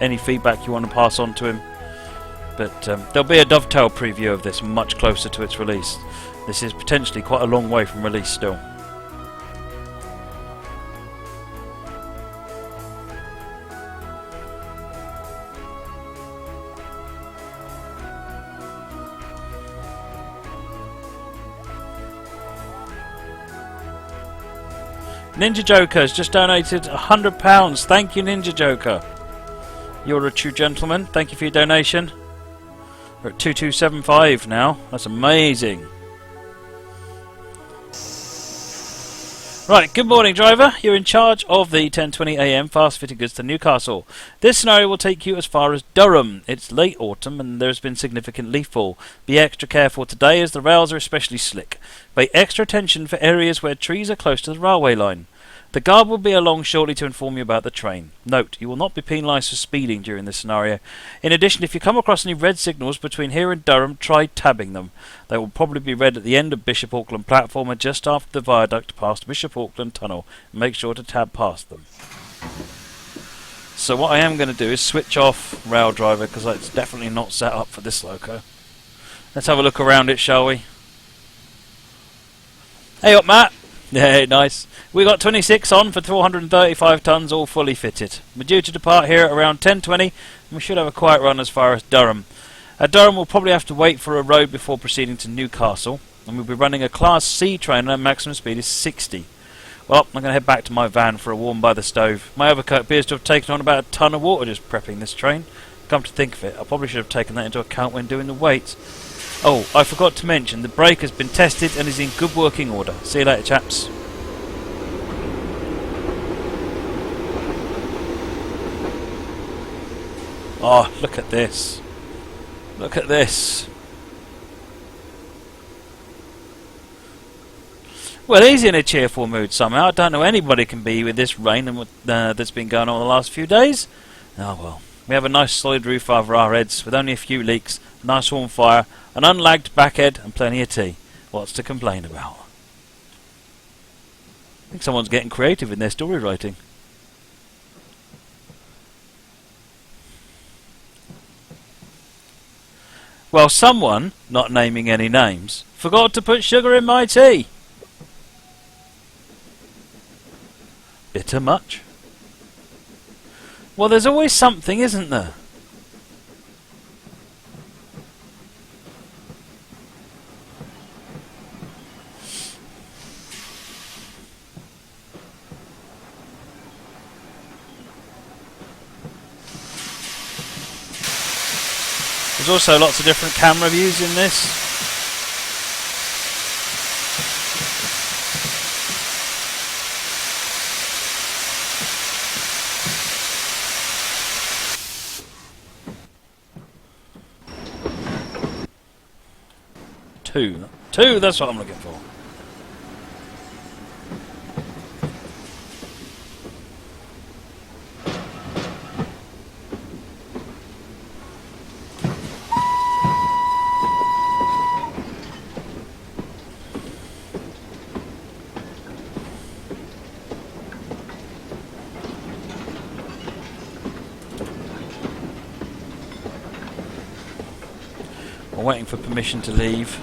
any feedback you want to pass on to him. But there'll be a dovetail preview of this much closer to its release. This is potentially quite a long way from release still. Ninja Joker has just donated £100. Thank you, Ninja Joker. You're a true gentleman. Thank you for your donation. We're at 2275 now. That's amazing. Right, good morning, driver. You're in charge of the 10:20 AM fast fitted goods to Newcastle. This scenario will take you as far as Durham. It's late autumn and there's been significant leaf fall. Be extra careful today as the rails are especially slick. Pay extra attention for areas where trees are close to the railway line. The guard will be along shortly to inform you about the train. Note, you will not be penalised for speeding during this scenario. In addition, if you come across any red signals between here and Durham, try tabbing them. They will probably be red at the end of Bishop Auckland platform and just after the viaduct past Bishop Auckland Tunnel. Make sure to tab past them. So what I am going to do is switch off Rail Driver because it's definitely not set up for this loco. Let's have a look around it, shall we? Hey up, Matt! Yeah, nice. We got 26 on for 435 tonnes, all fully fitted. We're due to depart here at around 10:20, and we should have a quiet run as far as Durham. At Durham, we'll probably have to wait for a road before proceeding to Newcastle, and we'll be running a Class C train and our maximum speed is 60. Well, I'm going to head back to my van for a warm by the stove. My overcoat appears to have taken on about a tonne of water just prepping this train. Come to think of it, I probably should have taken that into account when doing the weights. Oh, I forgot to mention, the brake has been tested and is in good working order. See you later, chaps. Oh, look at this. Look at this. Well, he's in a cheerful mood somehow. I don't know anybody can be with this rain and that's been going on the last few days. Oh well. We have a nice solid roof over our heads with only a few leaks, a nice warm fire, an unlagged backhead and plenty of tea. What's to complain about? I think someone's getting creative in their story writing. Well, someone, not naming any names, forgot to put sugar in my tea. Bitter much? Well, there's always something, isn't there? There's also lots of different camera views in this. Two, that's what I'm looking for. We're waiting for permission to leave.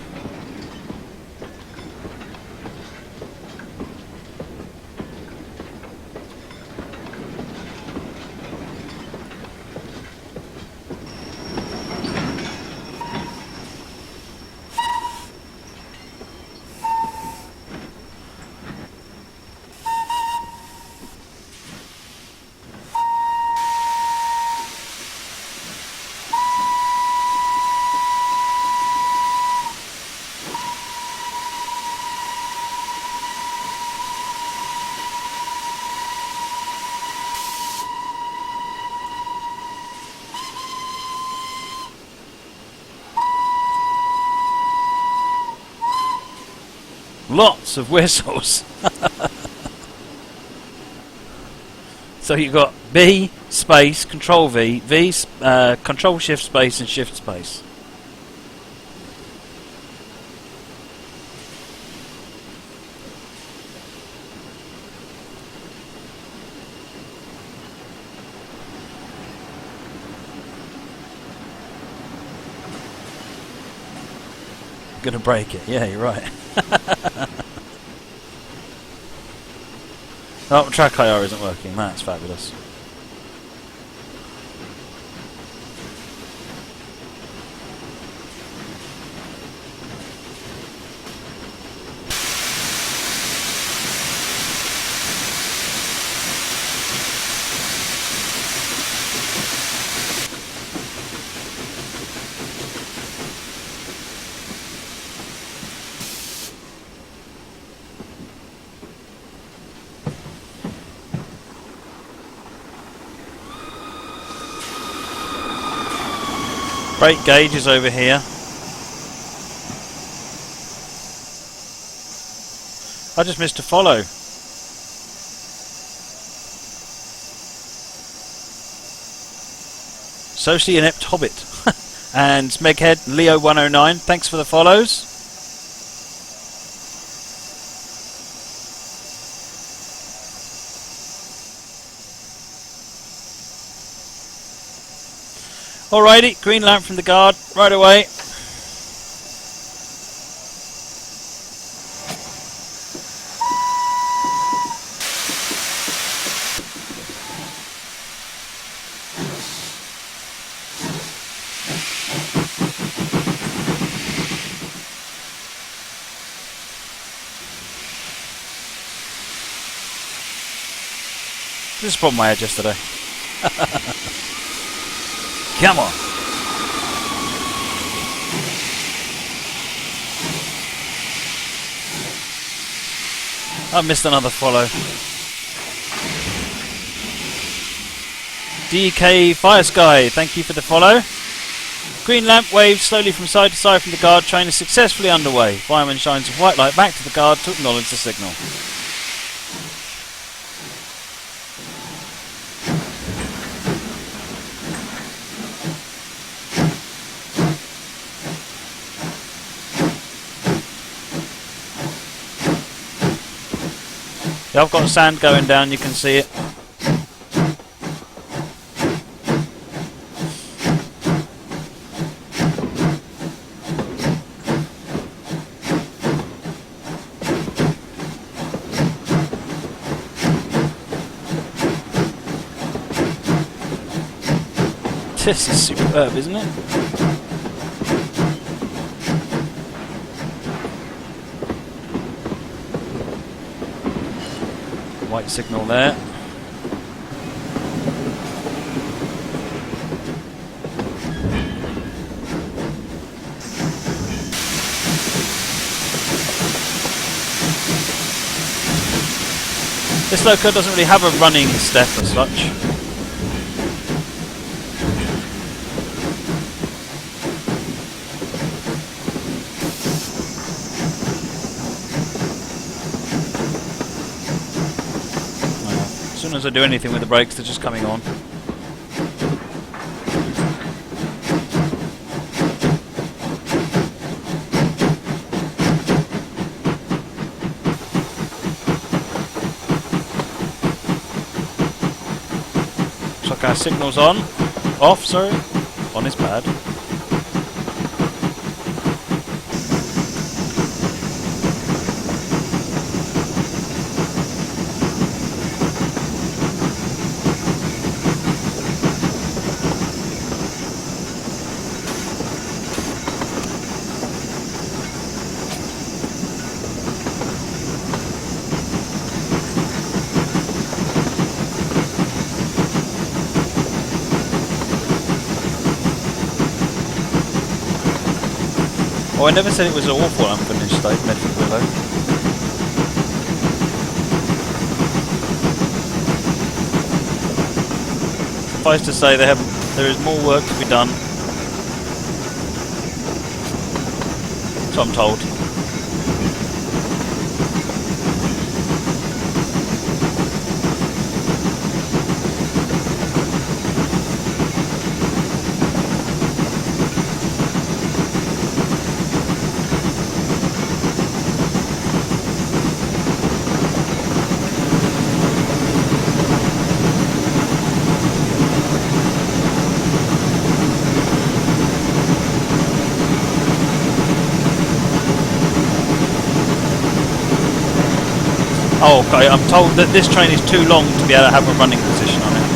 Lots of whistles. So you've got B space Control V, V Control Shift space and Shift space. going to break it. Yeah, you're right. Oh, track IR isn't working. That's fabulous. Brake gauge is over here. I just missed a follow. Socially inept hobbit. And Meghead Leo109, thanks for the follows. Alrighty, green lamp from the guard, right away. This is a problem I had yesterday. Come on. I missed another follow. DK Fire Sky, thank you for the follow. Green lamp waves slowly from side to side from the guard. Train is successfully underway. Fireman shines a white light back to the guard to acknowledge the signal. Yeah, I've got sand going down, you can see it. This is superb, isn't it? White signal there. This loco doesn't really have a running step as such. As soon as I do anything with the brakes, they're just coming on. Looks like our signal's on. Off, sorry. On is bad. Oh, I never said it was an awful unfinished state, Medford Willow. Suffice to say, there is more work to be done. So I'm told. Oh, okay. I'm told that this train is too long to be able to have a running position on it.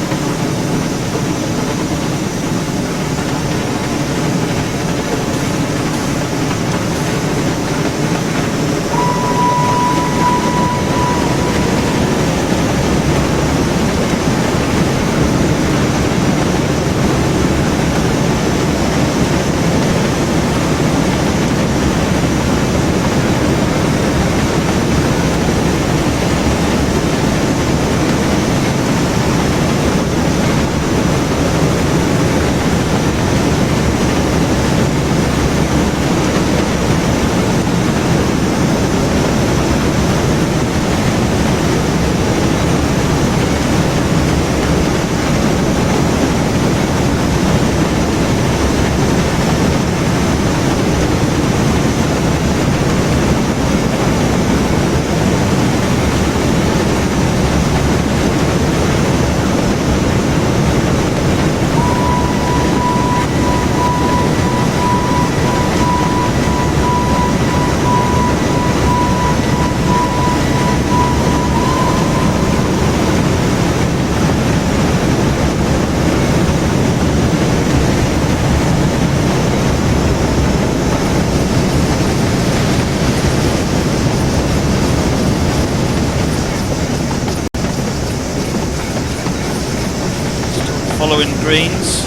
Following greens.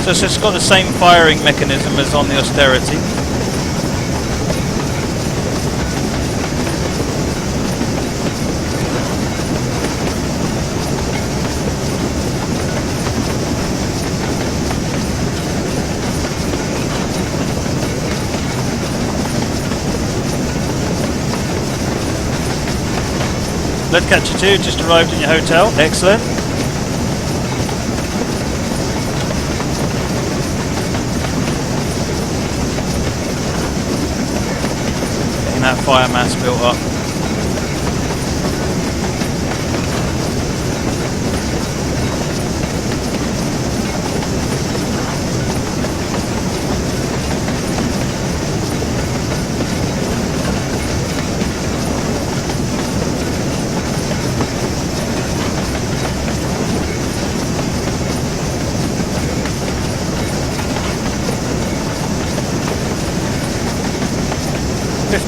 So it's got the same firing mechanism as on the Austerity. Leadcatcher 2 just arrived in your hotel. Excellent. Getting that fire mass built up.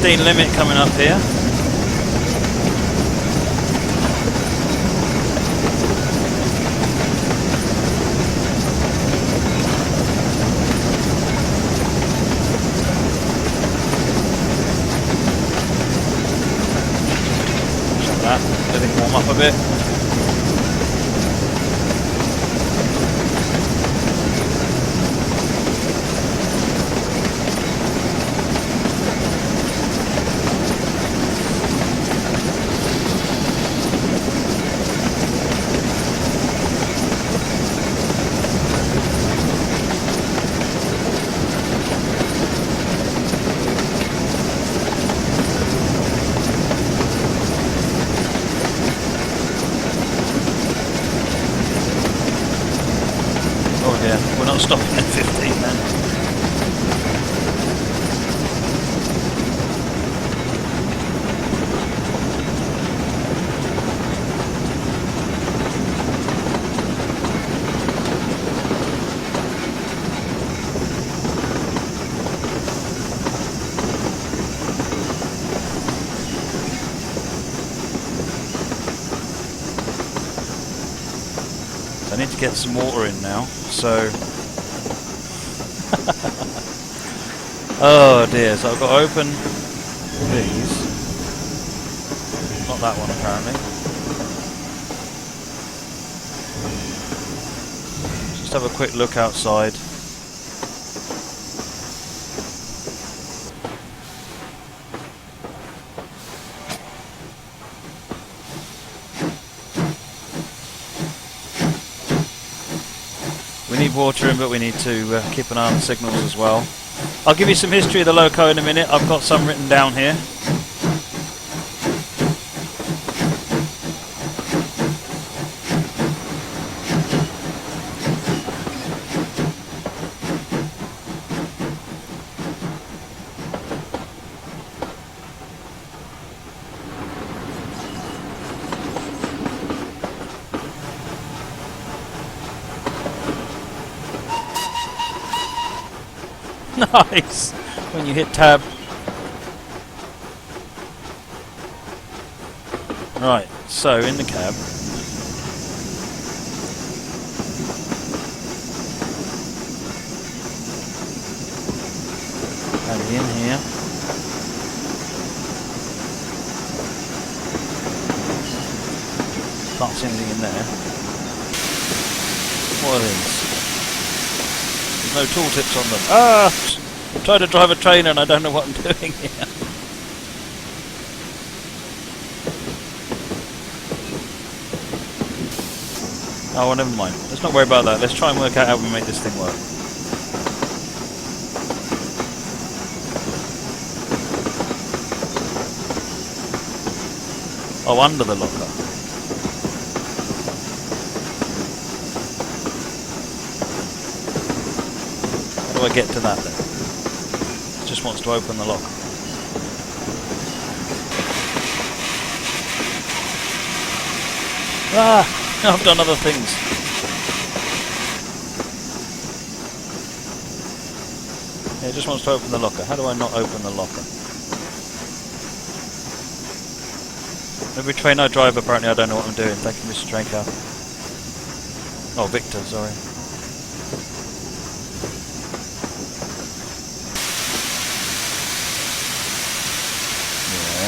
Limit coming up here. Shut that. Let it warm up a bit. We're not stopping at 15 then. So I need to get some water in now, so oh dear, so I've got to open these. Not that one apparently. Just have a quick look outside. We need water in, but we need to keep an eye on the signals as well. I'll give you some history of the loco in a minute. I've got some written down here. Nice! When you hit tab. Right, so in the cab. And in here. Can't see anything in there. What are these? No tooltips on them. Ah! I'm trying to drive a trainer and I don't know what I'm doing here. Oh, well, never mind. Let's not worry about that. Let's try and work out how we make this thing work. Oh, under the locker. How do I get to that then? It just wants to open the lock. Ah! I've done other things. Yeah, it just wants to open the locker. How do I not open the locker? Every train I drive, apparently I don't know what I'm doing. Thank you, Mr. Traincar. Oh, Victor, sorry.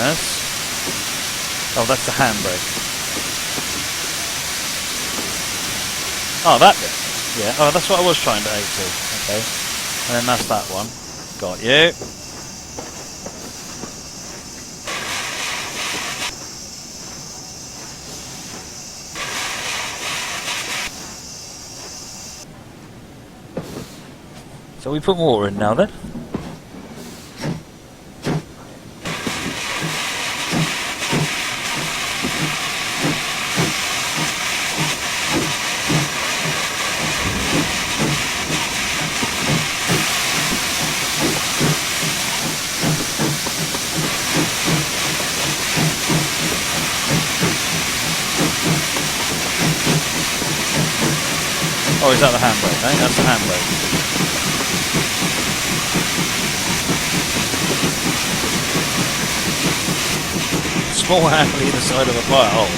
Yes. Oh, that's the handbrake. Oh, that bit. Yeah. Oh, that's what I was trying to aim to. Okay. And then that's that one. Got you. So we put water in now then. Oh, is that the handbrake? Eh? That's the handbrake. Small handle either side of a fire hole.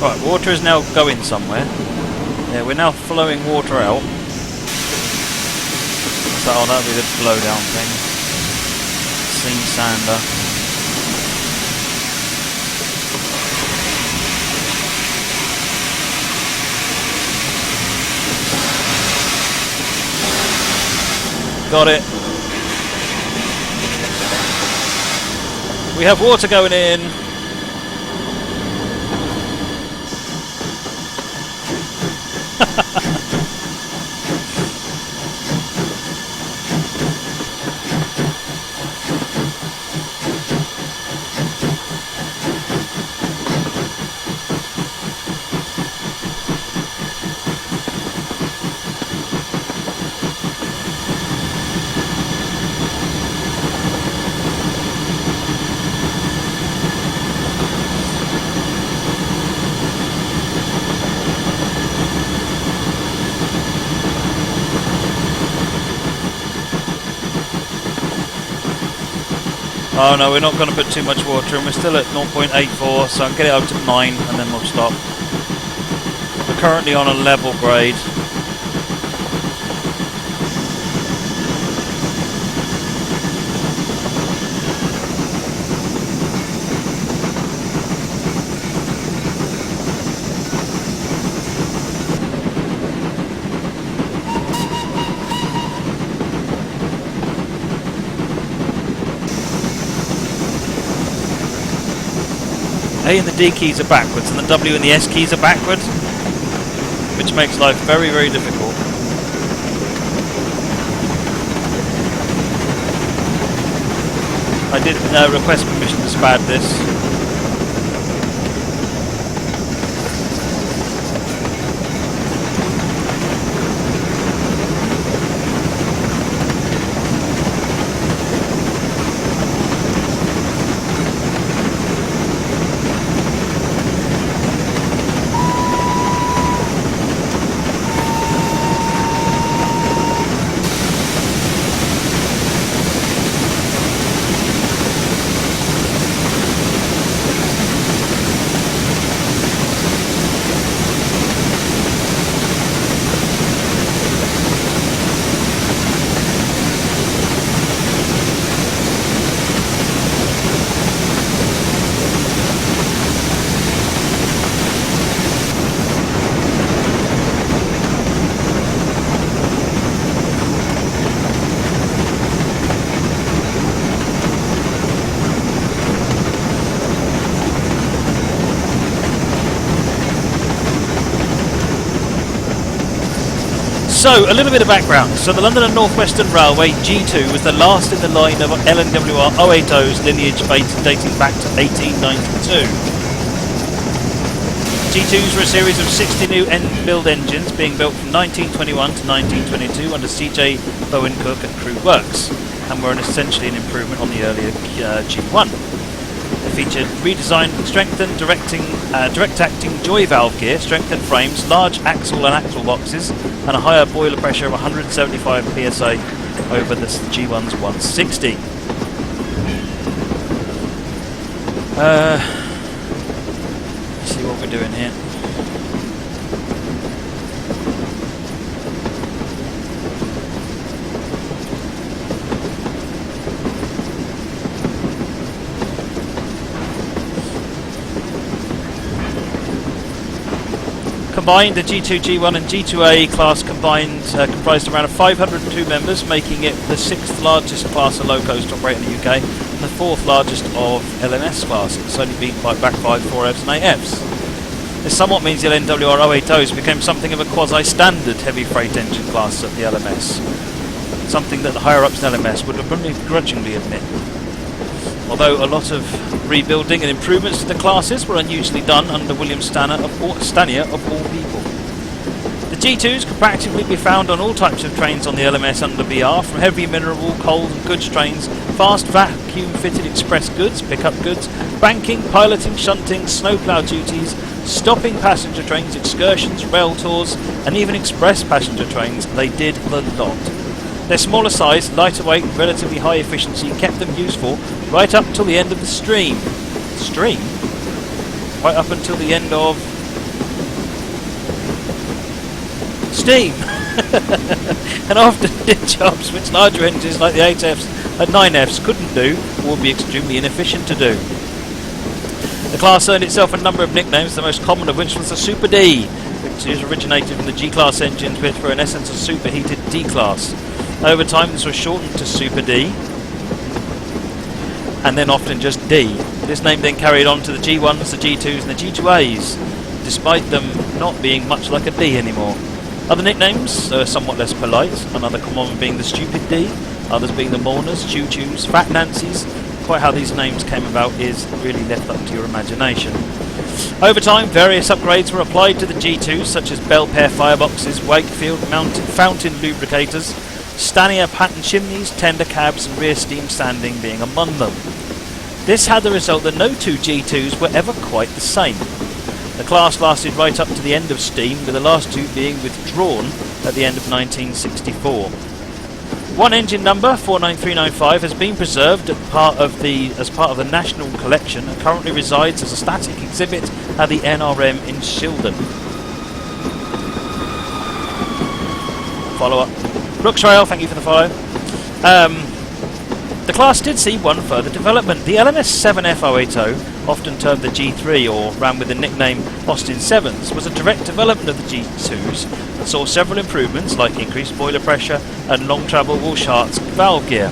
Right, water is now going somewhere. Yeah, we're now flowing water out. So, oh, that'll be the blowdown thing. Seam sander. Got it. We have water going in. Oh no, we're not going to put too much water in. We're still at 0.84, so I'll get it up to 9 and then we'll stop. We're currently on a level grade. A and the D keys are backwards, and the W and the S keys are backwards, which makes life very, very difficult. I did request permission to spad this. So, a little bit of background. So the London and North Western Railway G2 was the last in the line of LNWR G2's lineage dating back to 1892. G2s were a series of 60 new build engines being built from 1921 to 1922 under CJ Bowen Cook and Crew Works, and were essentially an improvement on the earlier G1. They featured redesigned, strengthened, direct-acting joy valve gear, strengthened frames, large axle and axle boxes, and a higher boiler pressure of 175 psi over the G1's 160. Let's see what we're doing here. Combined, the G2, G1 and G2A class combined comprised around 502 members, making it the 6th largest class of locos to operate in the UK and the 4th largest of LMS classes. It's only beaten by back 5 4Fs and 8Fs. This somewhat means the LNWR G2s became something of a quasi-standard heavy freight engine class of the LMS, something that the higher-ups in LMS would begrudgingly admit. Although a lot of rebuilding and improvements to the classes were unusually done under William Stanier of all people. The G2s could practically be found on all types of trains on the LMS under BR, from heavy mineral, coal and goods trains, fast vacuum-fitted express goods, pickup goods, banking, piloting, shunting, snowplough duties, stopping passenger trains, excursions, rail tours, and even express passenger trains. They did the lot. Their smaller size, lighter weight, and relatively high efficiency kept them useful right up till the end of the stream. Stream? Right up until the end of steam. And often did jobs which larger engines like the 8Fs and 9Fs couldn't do, or would be extremely inefficient to do. The class earned itself a number of nicknames, the most common of which was the Super D, which is originated from the G-class engines, which were in essence a superheated D-class. Over time this was shortened to Super D, and then often just D. This name then carried on to the G1s, the G2s and the G2As, despite them not being much like a D anymore. Other nicknames are somewhat less polite, another common one being the Stupid D, others being the Mourners, Choo-Choos, Fat Nancy's. Quite how these names came about is really left up to your imagination. Over time, various upgrades were applied to the G2s, such as bell pair fireboxes, Wakefield mounted fountain lubricators, Stanier pattern chimneys, tender cabs and rear steam standing being among them. This had the result that no two G2s were ever quite the same. The class lasted right up to the end of steam, with the last two being withdrawn at the end of 1964. One engine number, 49395, has been preserved as part of the National Collection and currently resides as a static exhibit at the NRM in Shildon. Follow up. Brooksrail, thank you for the follow. The class did see one further development. The LMS 7F G2, often termed the G3 or ran with the nickname Austin 7s, was a direct development of the G2s and saw several improvements like increased boiler pressure and long travel Walsh-Hart's valve gear.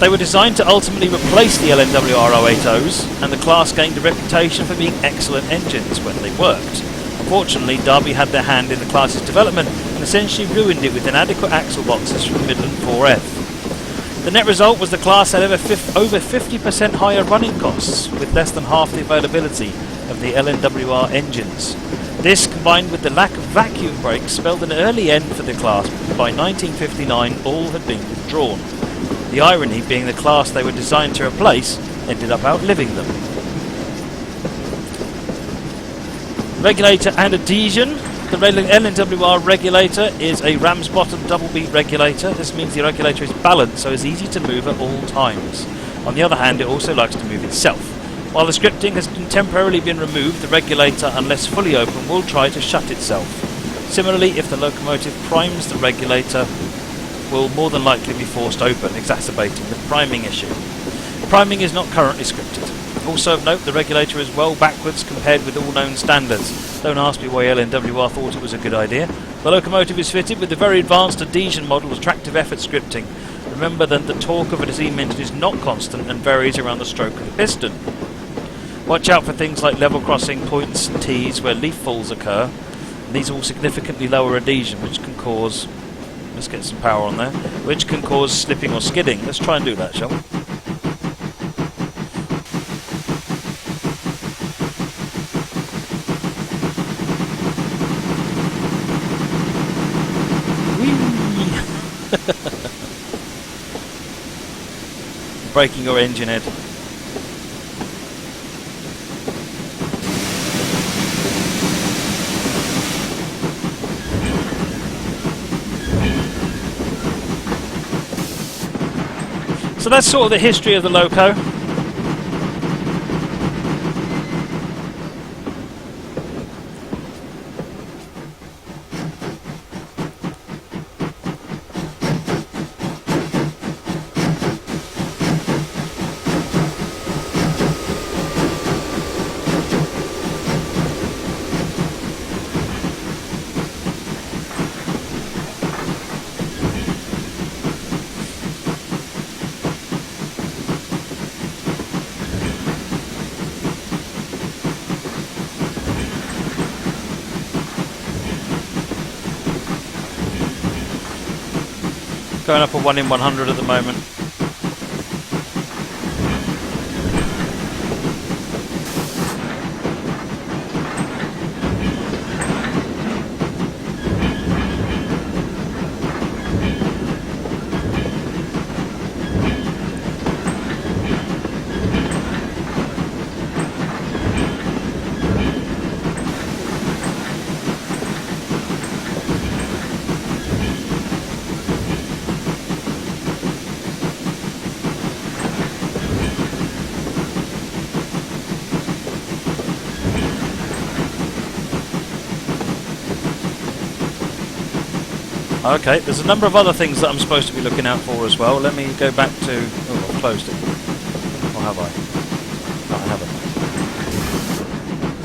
They were designed to ultimately replace the LNWR G2s, and the class gained a reputation for being excellent engines when they worked. Unfortunately, Derby had their hand in the class's development and essentially ruined it with inadequate axle boxes from Midland 4F. The net result was the class had over 50% higher running costs, with less than half the availability of the LNWR engines. This, combined with the lack of vacuum brakes, spelled an early end for the class. By 1959, all had been withdrawn. The irony being the class they were designed to replace ended up outliving them. Regulator and adhesion. The LNWR regulator is a ram's bottom double beat regulator. This means the regulator is balanced, so it's easy to move at all times. On the other hand, it also likes to move itself. While the scripting has temporarily been removed, the regulator, unless fully open, will try to shut itself. Similarly, if the locomotive primes, the regulator will more than likely be forced open, exacerbating the priming issue. Priming is not currently scripted. Also of note, the regulator is well backwards compared with all known standards. Don't ask me why LNWR thought it was a good idea. The locomotive is fitted with the very advanced adhesion model of tractive effort scripting. Remember that the torque of a steam engine is not constant and varies around the stroke of the piston. Watch out for things like level crossing points and T's where leaf falls occur. And these all significantly lower adhesion, which can cause... Let's get some power on there. Which can cause slipping or skidding. Let's try and do that, shall we? Breaking your engine head. So that's sort of the history of the loco. Going up a 1 in 100 at the moment. Okay, there's a number of other things that I'm supposed to be looking out for as well. Let me go back to... Oh, I've closed it. Or have I? No, I haven't.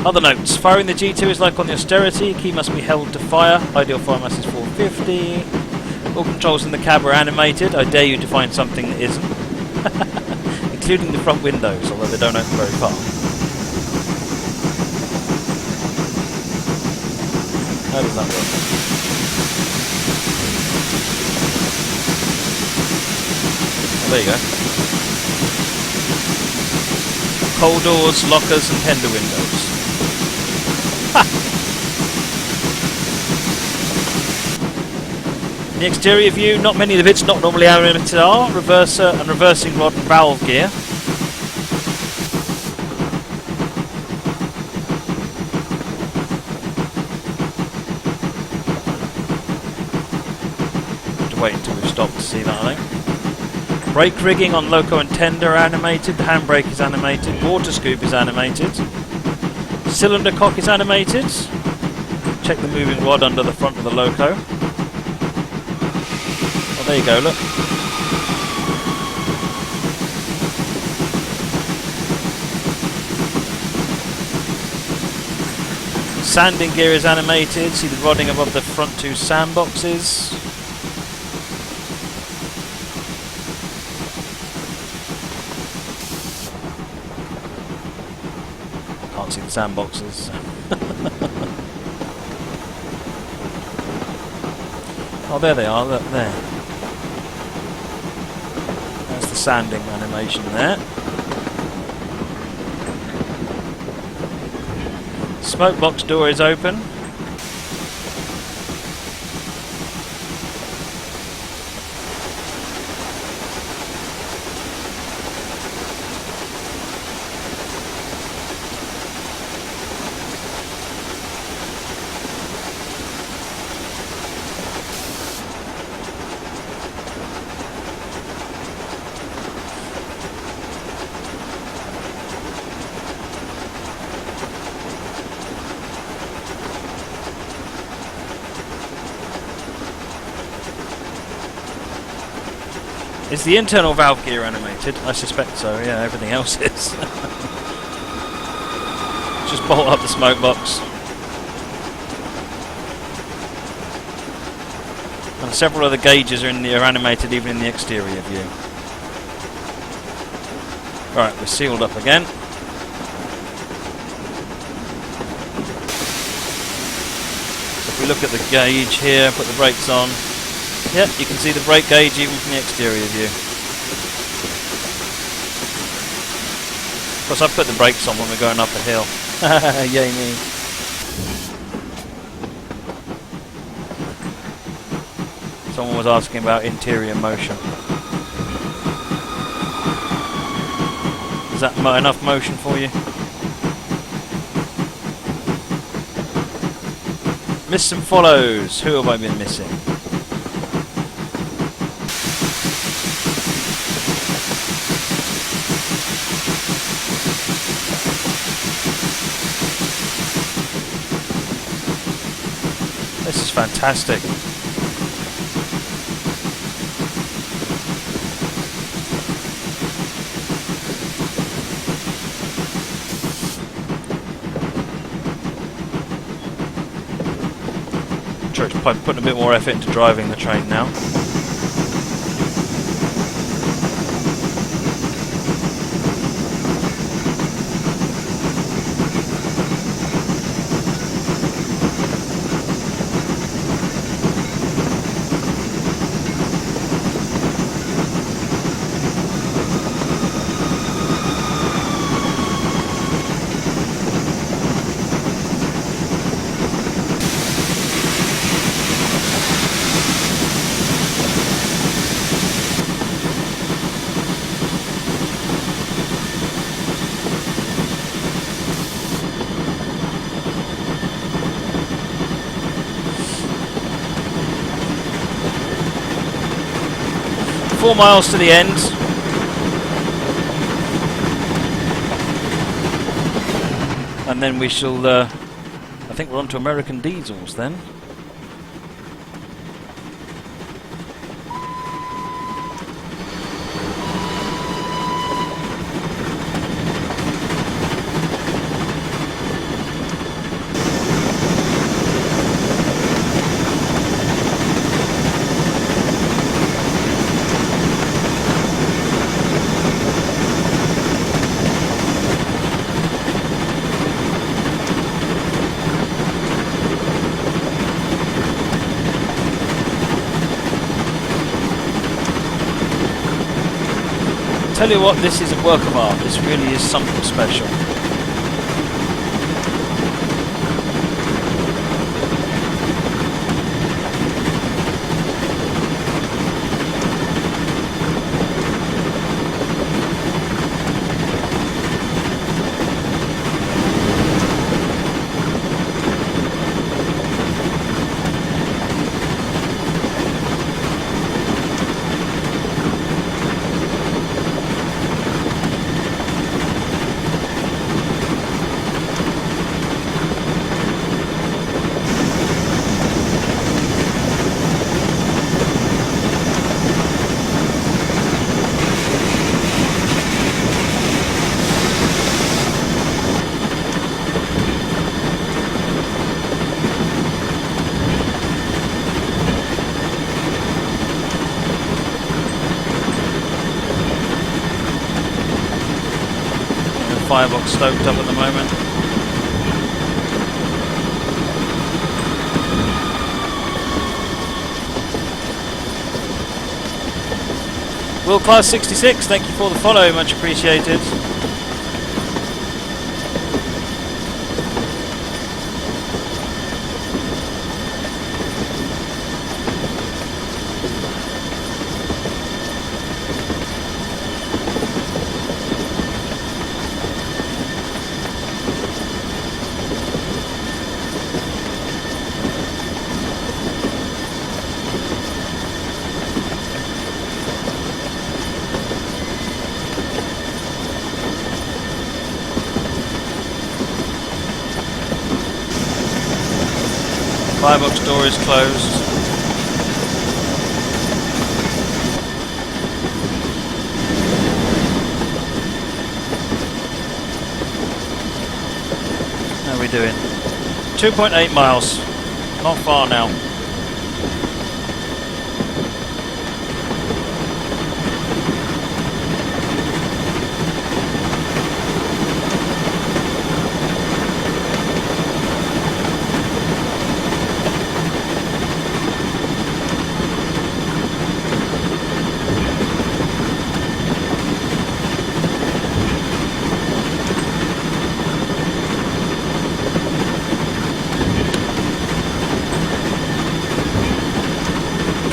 Other notes. Firing the G2 is like on the austerity. Key must be held to fire. Ideal fire mass is 450. All controls in the cab are animated. I dare you to find something that isn't. Including the front windows, although they don't open very far. How does that work? There you go. Coal doors, lockers and tender windows. Ha! In the exterior view, not many of the bits not normally animated are. Reverser and reversing rod and valve gear. Have to wait until we've stopped to see that, I think. Brake rigging on loco and tender are animated, the handbrake is animated, water scoop is animated, cylinder cock is animated, check the moving rod under the front of the loco. Oh, there you go, look. Sanding gear is animated, see the rodding above the front two sandboxes. Can't see the sandboxes. Oh, there they are, look there. That's the sanding animation there. Smoke box door is open. Is the internal valve gear animated? I suspect so, yeah, everything else is. Just bolt up the smoke box. And several other gauges are animated even in the exterior view. Right, we're sealed up again. So if we look at the gauge here, put the brakes on. Yep, you can see the brake gauge even from the exterior view. Of course, I've put the brakes on when we're going up a hill. Yay me. Someone was asking about interior motion. Is that enough motion for you? Miss and follows. Who have I been missing? This is fantastic. Church probably putting a bit more effort into driving the train now. Four miles to the end. And then we shall, I think we're on to American diesels then. Tell you what, this is a work of art. This really is something special. Firebox stoked up at the moment. Will Class 66, thank you for the follow, much appreciated. Firebox door is closed. How are we doing? 2.8 miles. Not far now.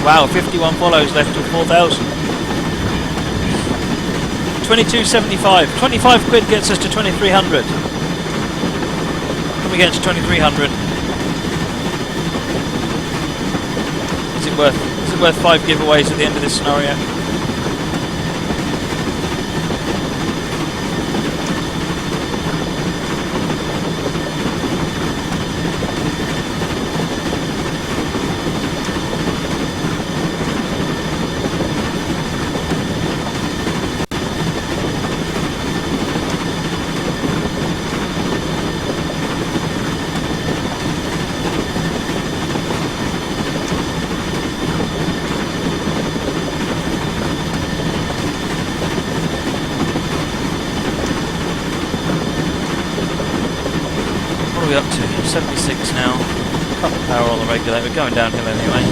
Wow, 51 follows left with 4,000. 22.75. 25 quid gets us to 2,300. Can we get to 2,300? Is it worth 5 giveaways at the end of this scenario? What are we up to? 76 now. Couple of power on the regulator. We're going downhill anyway.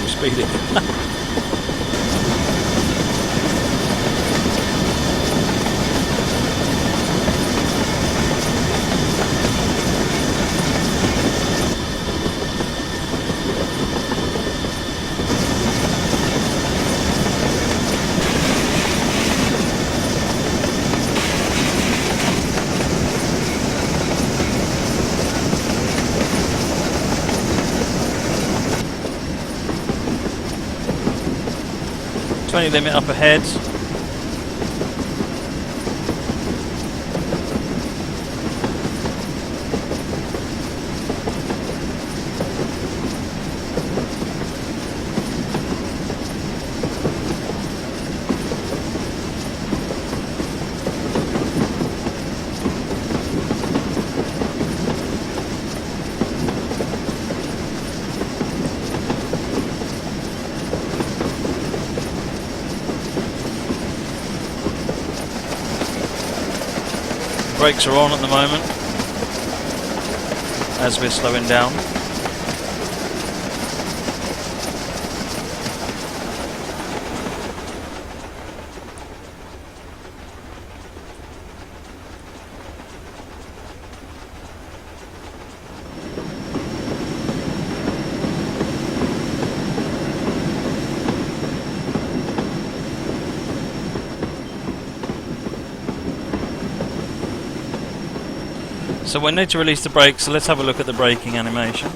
Speeding. Limit up ahead. Brakes are on at the moment as we're slowing down. So we need to release the brakes, so let's have a look at the braking animation.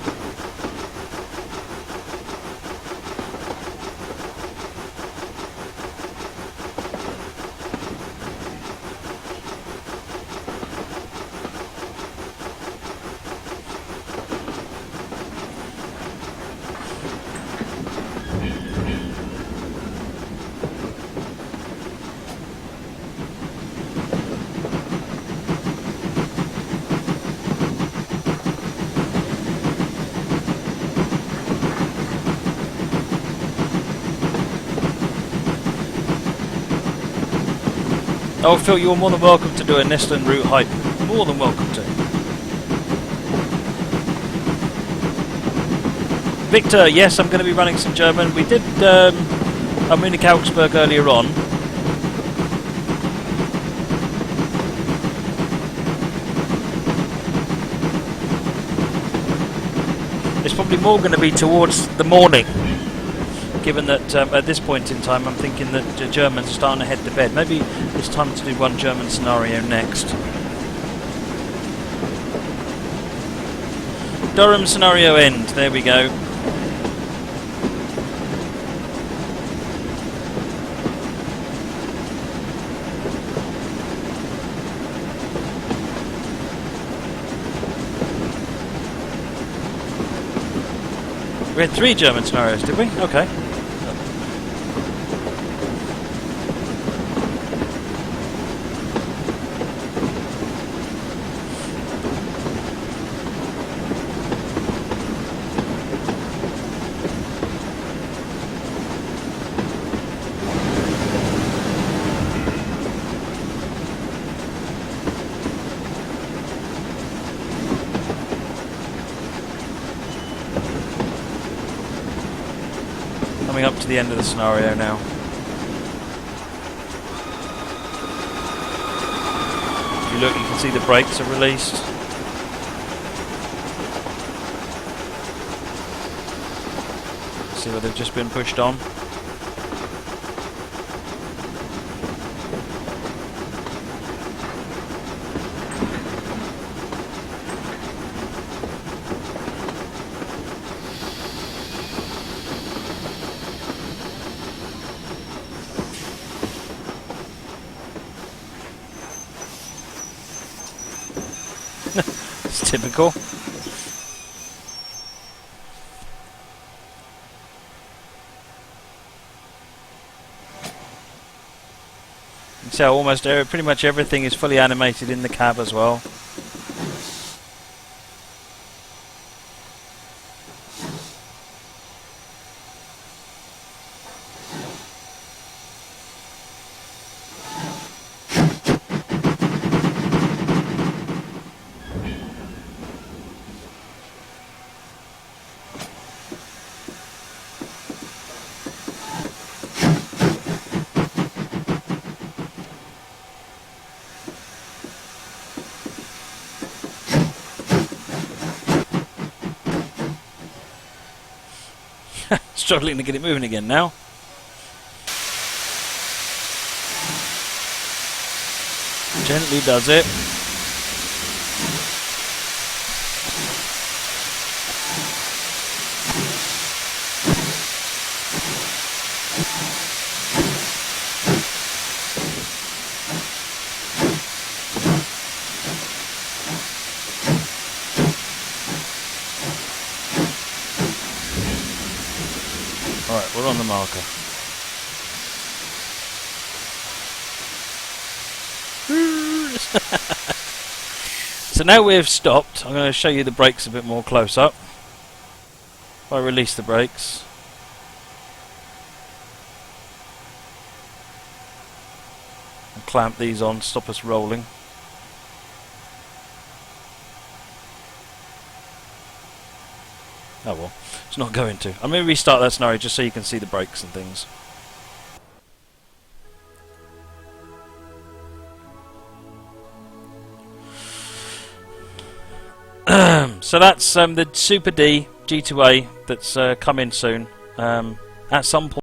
Oh, Phil, you're more than welcome to do a Nestlin route hype. More than welcome to. Victor, yes, I'm going to be running some German. We did Munich Augsburg earlier on. It's probably more going to be towards the morning, given that at this point in time I'm thinking that the Germans are starting to head to bed. Maybe it's time to do one German scenario next. Durham scenario end, there we go. We had 3 German scenarios, did we? Okay. Coming up to the end of the scenario now. If you look, you can see the brakes are released. See where they've just been pushed on. It's typical. So almost pretty much everything is fully animated in the cab as well. Struggling to get it moving again now. Gently does it. Alright, we're on the marker. So now we've stopped, I'm going to show you the brakes a bit more close up. If I release the brakes. And clamp these on, stop us rolling. Oh well, it's not going to. I'm going to restart that scenario just so you can see the brakes and things. So that's the Super D G2A that's coming soon. At some point